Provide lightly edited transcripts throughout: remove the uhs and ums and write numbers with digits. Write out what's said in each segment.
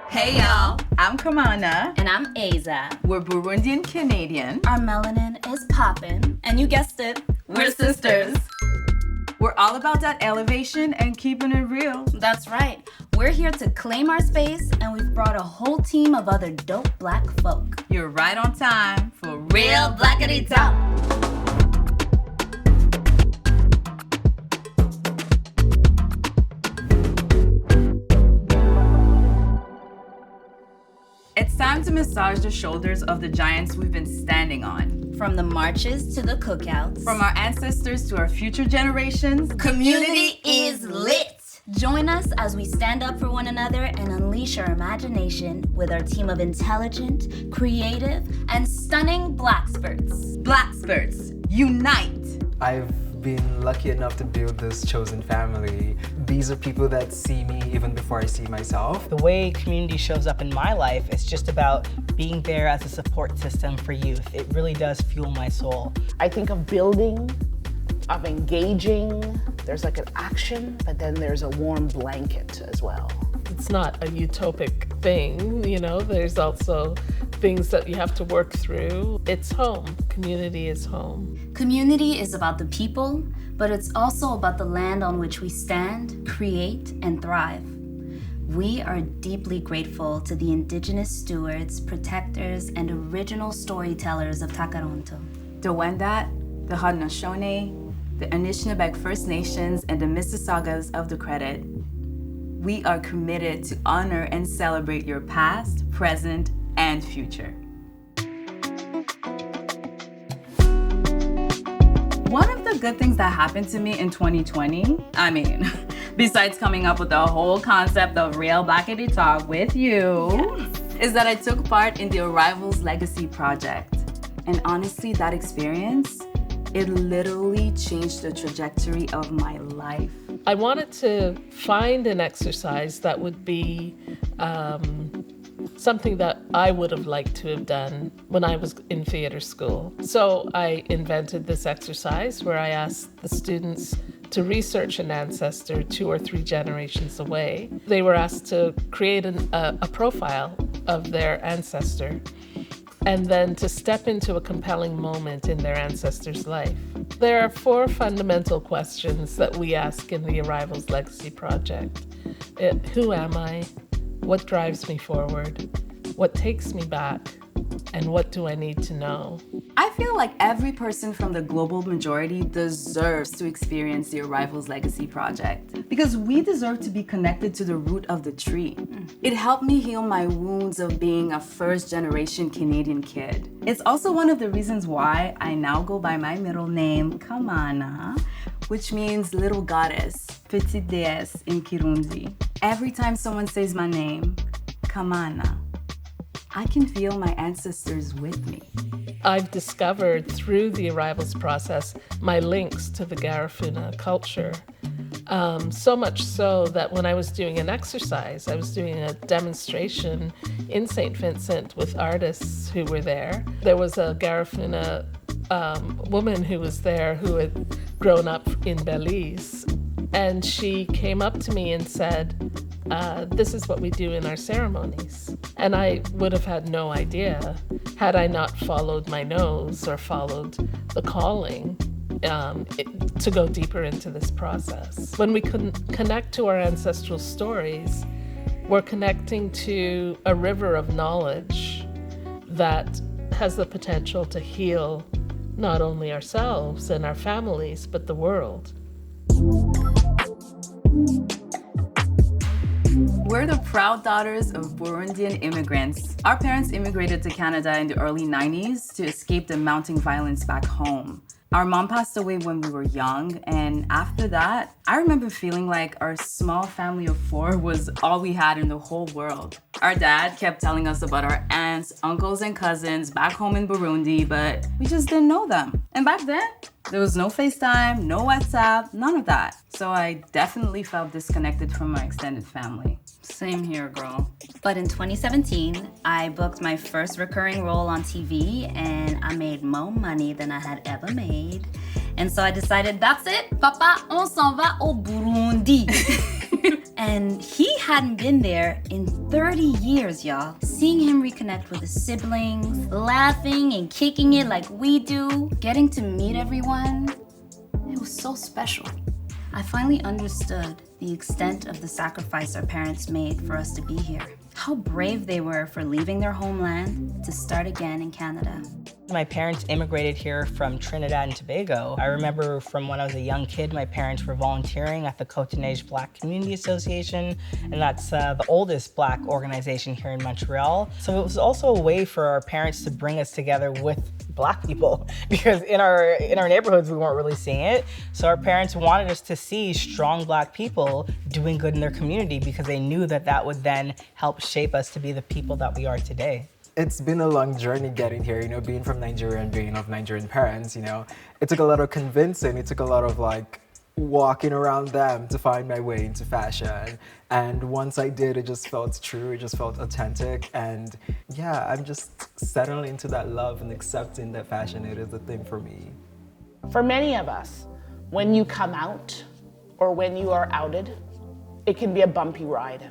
Hey y'all, I'm Kamana. And I'm Aiza. We're Burundian Canadian. Our melanin is poppin', and you guessed it, we're sisters. We're all about that elevation and keeping it real. That's right. We're here to claim our space, and we've brought a whole team of other dope black folk. You're right on time for Real Blackity Talk. It's time to massage the shoulders of the giants we've been standing on. From the marches to the cookouts. From our ancestors to our future generations. Community is lit! Join us as we stand up for one another and unleash our imagination with our team of intelligent, creative, and stunning Blaxperts. Blaxperts, unite! I've been lucky enough to build this chosen family. These are people that see me even before I see myself. The way community shows up in my life is just about being there as a support system for youth. It really does fuel my soul. I think of building, of engaging. There's like an action, but then there's a warm blanket as well. It's not a utopic thing, you know, there's also things that you have to work through. It's home. Community is home. Community is about the people, but it's also about the land on which we stand, create, and thrive. We are deeply grateful to the indigenous stewards, protectors, and original storytellers of Takaronto. The Wendat, the Haudenosaunee, the Anishinaabeg First Nations, and the Mississaugas of the Credit. We are committed to honor and celebrate your past, present, and future. One of the good things that happened to me in 2020, besides coming up with the whole concept of Real Blackity Talk with you, is that I took part in the Arrivals Legacy Project. And honestly, that experience, it literally changed the trajectory of my life. I wanted to find an exercise that would be something that I would have liked to have done when I was in theater school. So I invented this exercise where I asked the students to research an ancestor 2 or 3 generations away. They were asked to create a profile of their ancestor and then to step into a compelling moment in their ancestor's life. There are 4 fundamental questions that we ask in the Arrivals Legacy Project. Who am I? What drives me forward? What takes me back? And what do I need to know? I feel like every person from the global majority deserves to experience the Arrivals Legacy Project because we deserve to be connected to the root of the tree. It helped me heal my wounds of being a first-generation Canadian kid. It's also one of the reasons why I now go by my middle name, Kamana, which means little goddess, petite déesse in Kirundi. Every time someone says my name, Kamana, I can feel my ancestors with me. I've discovered through the Arrivals process my links to the Garifuna culture. So much so that when I was doing an exercise, I was doing a demonstration in St. Vincent with artists who were there. There was a Garifuna woman who was there who had grown up in Belize. And she came up to me and said, this is what we do in our ceremonies. And I would have had no idea had I not followed my nose or followed the calling to go deeper into this process. When we connect to our ancestral stories, we're connecting to a river of knowledge that has the potential to heal not only ourselves and our families, but the world. We're the proud daughters of Burundian immigrants. Our parents immigrated to Canada in the early 90s to escape the mounting violence back home. Our mom passed away when we were young, and after that, I remember feeling like our small family of 4 was all we had in the whole world. Our dad kept telling us about our aunts, uncles, and cousins back home in Burundi, but we just didn't know them. And back then, there was no FaceTime, no WhatsApp, none of that. So I definitely felt disconnected from my extended family. Same here, girl. But in 2017, I booked my first recurring role on TV, and I made more money than I had ever made. And so I decided, that's it, papa, on s'en va au Burundi. And he hadn't been there in 30 years, y'all. Seeing him reconnect with his siblings, laughing and kicking it like we do, getting to meet everyone, it was so special. I finally understood the extent of the sacrifice our parents made for us to be here. How brave they were for leaving their homeland to start again in Canada. My parents immigrated here from Trinidad and Tobago. I remember from when I was a young kid, my parents were volunteering at the Cote-Neige Black Community Association, and that's the oldest Black organization here in Montreal. So it was also a way for our parents to bring us together with Black people, because in our neighborhoods we weren't really seeing it. So our parents wanted us to see strong Black people doing good in their community, because they knew that that would then help shape us to be the people that we are today. It's been a long journey getting here, being from Nigeria and being of Nigerian parents, It took a lot of convincing, it took a lot of walking around them to find my way into fashion. And once I did, it just felt true, it just felt authentic. And yeah, I'm just settling into that love and accepting that fashion, it is a thing for me. For many of us, when you come out or when you are outed, it can be a bumpy ride.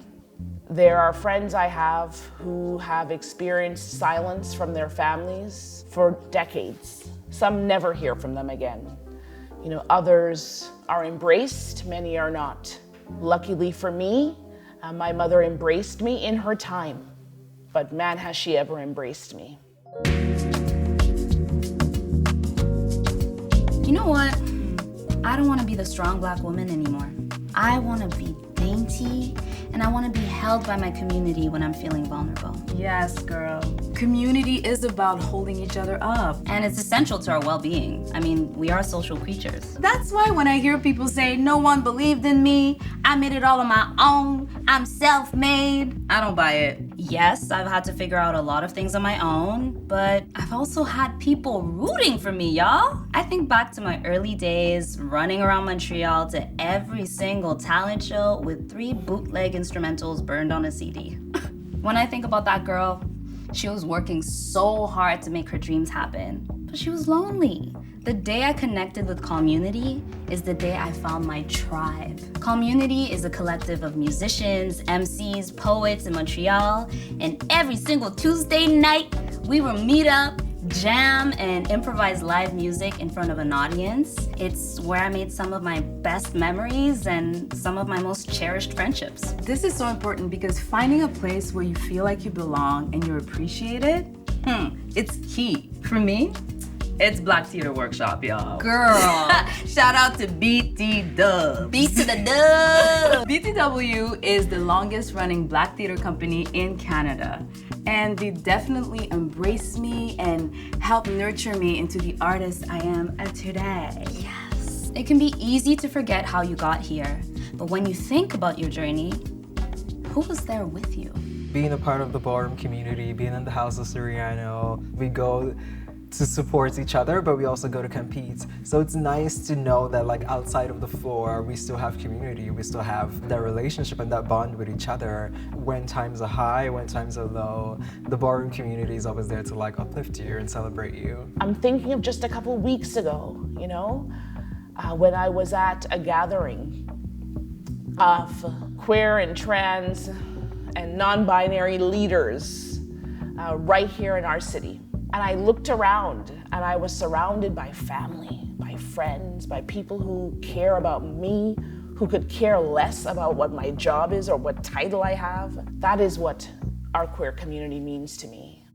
There are friends I have who have experienced silence from their families for decades. Some never hear from them again. Others are embraced, many are not. Luckily for me, my mother embraced me in her time, but man, has she ever embraced me. You know what? I don't want to be the strong Black woman anymore. I want to be dainty, and I want to be held by my community when I'm feeling vulnerable. Yes, girl. Community is about holding each other up. And it's essential to our well-being. I mean, we are social creatures. That's why when I hear people say, no one believed in me, I made it all on my own, I'm self-made, I don't buy it. Yes, I've had to figure out a lot of things on my own, but I've also had people rooting for me, y'all. I think back to my early days, running around Montreal to every single talent show with 3 bootleg instrumentals burned on a CD. When I think about that girl, she was working so hard to make her dreams happen, but she was lonely. The day I connected with Community is the day I found my tribe. Community is a collective of musicians, MCs, poets in Montreal, and every single Tuesday night, we will meet up, jam, and improvise live music in front of an audience. It's where I made some of my best memories and some of my most cherished friendships. This is so important because finding a place where you feel like you belong and you're appreciated, it's key. For me, it's Black Theater Workshop, y'all. Girl. Shout out to BT Dub. Beat to the dub. BTW is the longest running Black theater company in Canada. And they definitely embraced me and helped nurture me into the artist I am today. Yes. It can be easy to forget how you got here, but when you think about your journey, who was there with you? Being a part of the ballroom community, being in the House of Soriano, we go to support each other, but we also go to compete. So it's nice to know that outside of the floor, we still have community, we still have that relationship and that bond with each other. When times are high, when times are low, the ballroom community is always there to uplift you and celebrate you. I'm thinking of just a couple weeks ago, when I was at a gathering of queer and trans and non-binary leaders right here in our city. And I looked around and I was surrounded by family, by friends, by people who care about me, who could care less about what my job is or what title I have. That is what our queer community means to me.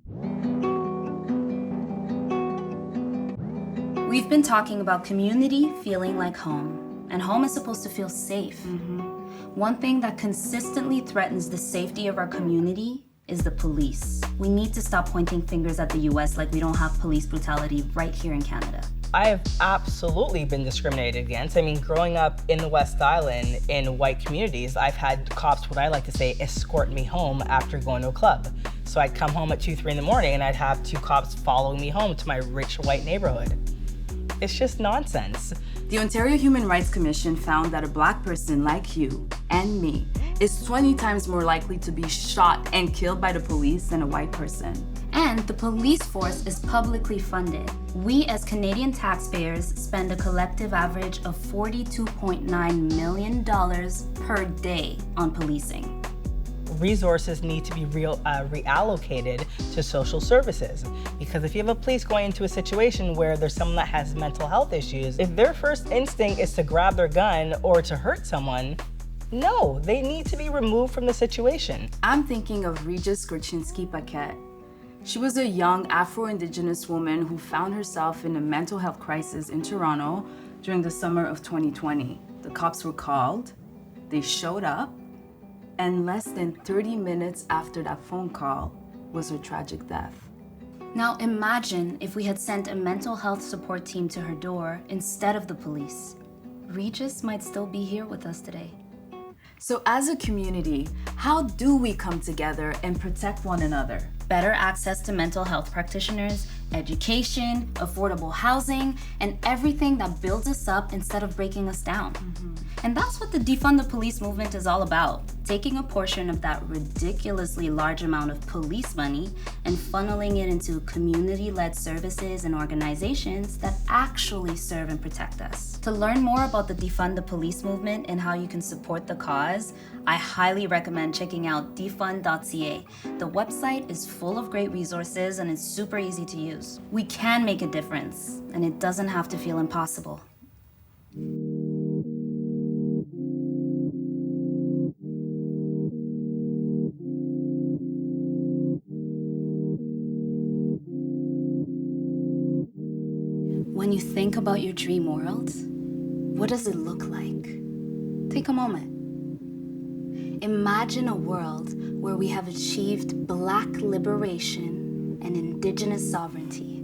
We've been talking about community feeling like home, and home is supposed to feel safe. One thing that consistently threatens the safety of our community is the police. We need to stop pointing fingers at the US like we don't have police brutality right here in Canada. I have absolutely been discriminated against. I mean, growing up in the West Island in white communities, I've had cops, what I like to say, escort me home after going to a club. So I'd come home at 2, 3 in the morning and I'd have 2 cops following me home to my rich white neighborhood. It's just nonsense. The Ontario Human Rights Commission found that a Black person like you and me is 20 times more likely to be shot and killed by the police than a white person. And And the police force is publicly funded. We as Canadian taxpayers spend a collective average of $42.9 million per day on policing. Resources need to be reallocated to social services, because if you have a police going into a situation where there's someone that has mental health issues, if their first instinct is to grab their gun or to hurt someone, no, they need to be removed from the situation. I'm thinking of Regis Gorczynski-Paquette. She was a young Afro-Indigenous woman who found herself in a mental health crisis in Toronto during the summer of 2020. The cops were called, they showed up, and less than 30 minutes after that phone call was her tragic death. Now imagine if we had sent a mental health support team to her door instead of the police. Regis might still be here with us today. So as a community, how do we come together and protect one another? Better access to mental health practitioners, education, affordable housing, and everything that builds us up instead of breaking us down. And that's what the Defund the Police movement is all about. Taking a portion of that ridiculously large amount of police money and funneling it into community-led services and organizations that actually serve and protect us. To learn more about the Defund the Police movement and how you can support the cause, I highly recommend checking out defund.ca. The website is full of great resources and it's super easy to use. We can make a difference, and it doesn't have to feel impossible. When you think about your dream world, what does it look like? Take a moment. Imagine a world where we have achieved Black liberation and Indigenous sovereignty.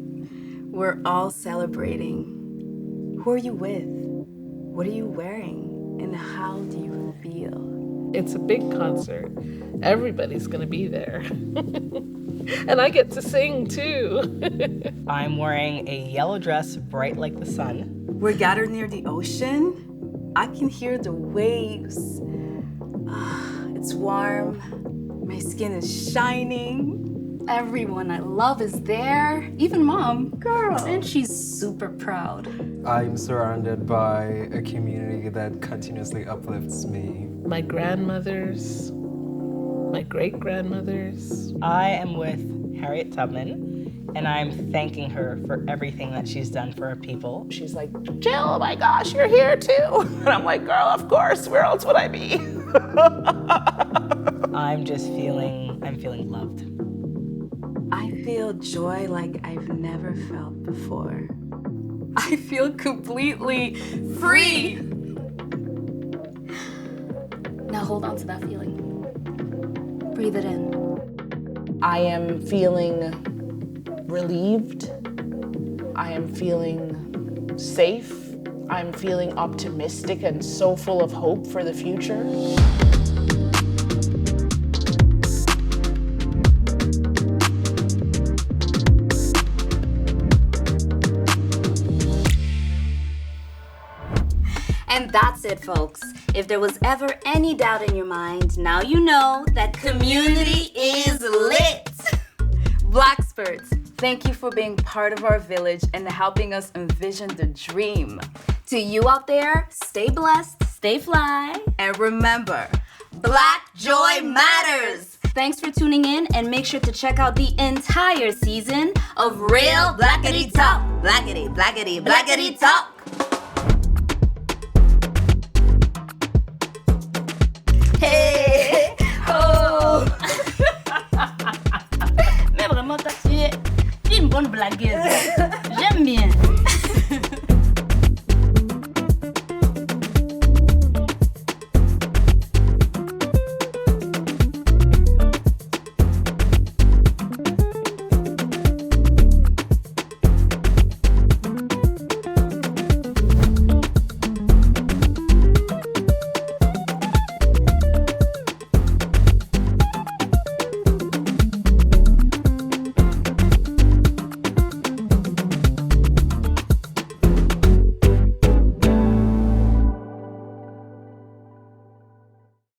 We're all celebrating. Who are you with? What are you wearing? And how do you feel? It's a big concert. Everybody's going to be there. And I get to sing too. I'm wearing a yellow dress, bright like the sun. We're gathered near the ocean. I can hear the waves. It's warm. My skin is shining. Everyone I love is there, even Mom. Girl. And she's super proud. I'm surrounded by a community that continuously uplifts me. My grandmothers, my great-grandmothers. I am with Harriet Tubman, and I'm thanking her for everything that she's done for our people. She's like, Jill, oh my gosh, you're here too. And I'm like, girl, of course, where else would I be? I'm feeling loved. I feel joy like I've never felt before. I feel completely free. Now hold on to that feeling. Breathe it in. I am feeling relieved. I am feeling safe. I'm feeling optimistic and so full of hope for the future. And that's it, folks. If there was ever any doubt in your mind, now you know that community is lit. Blaxperts, thank you for being part of our village and helping us envision the dream. To you out there, stay blessed, stay fly, And remember, Black Joy Matters. Thanks for tuning in, and make sure to check out the entire season of Real Blackity Talk. Blackity, Blackity, Blackity Talk.